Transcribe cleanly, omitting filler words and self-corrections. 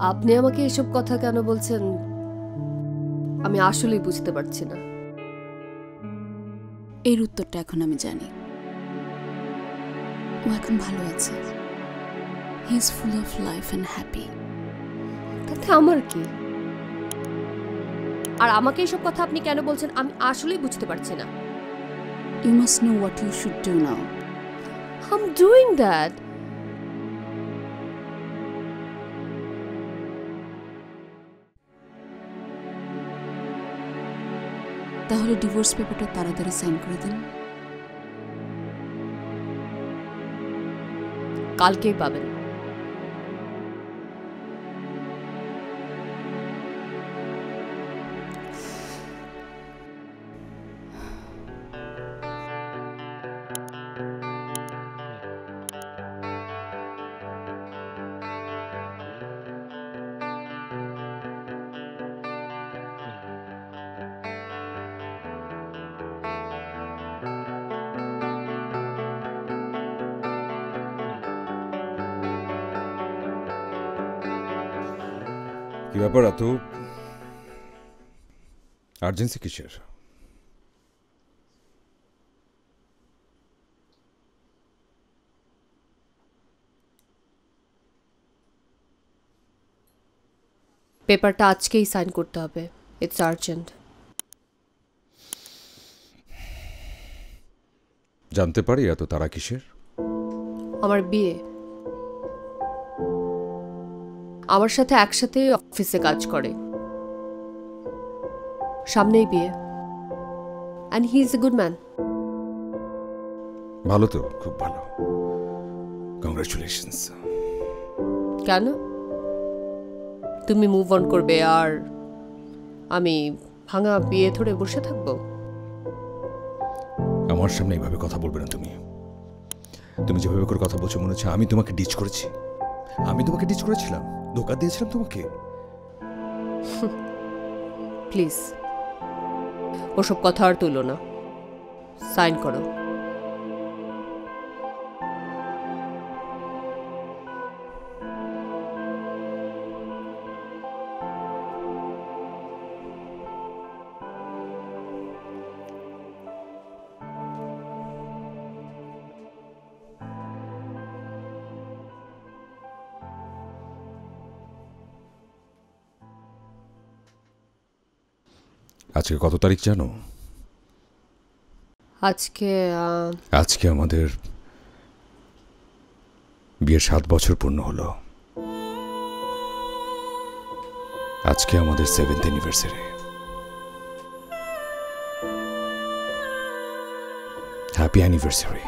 আপনি আমাকে এসব কথা কেন বলছেন আমি আসলেই বুঝতে পারছি না। এর উত্তরটা এখন আমি জানি। ও এখন ভালো আছে। He is full of life and happy. তাতে আমার কি? আর আমাকে এসব কথা আপনি কেন বলছেন আমি আসলেই বুঝতে পারছি না। You must know what you should do now. I am doing that. তাহলে ডিভোর্স পেপারটা তাড়াতাড়ি সাইন করে দিন। কালকেই পাবেন। কি ব্যাপার, এত আর্জেন্সি কিসের? পেপারটা আজকেই সাইন করতে হবে। It's urgent. জানতে পারি এত তাড়া কিসের? আমার বিয়ে। আমার সাথে একসাথে অফিসে কাজ করে। সামনেই বিয়ে। And he is a good man. ভালো তো, খুব ভালো। কংগ্রাচুলেশনস। কেন? তুমি মুভ অন করবে আর আমি ভাঙা বিয়ে ধরে বসে থাকবো? আমার সামনে এইভাবে কথা বলবে না তুমি। তুমি যেভাবে করে কথা বলছো মনে হচ্ছে আমি তোমাকে ডিচ করেছি। আমি তোমাকে ডিচ করেছিলাম, ধোকা দিয়েছিলাম তোমাকে। প্লিজ ওসব কথা আর তুলো না। সাইন করো। আজকে কত তারিখ জানো? আজকে আমাদের বিয়ের 7 বছর পূর্ণ হলো। আজকে আমাদের 7th অ্যানিভার্সারি। Happy anniversary.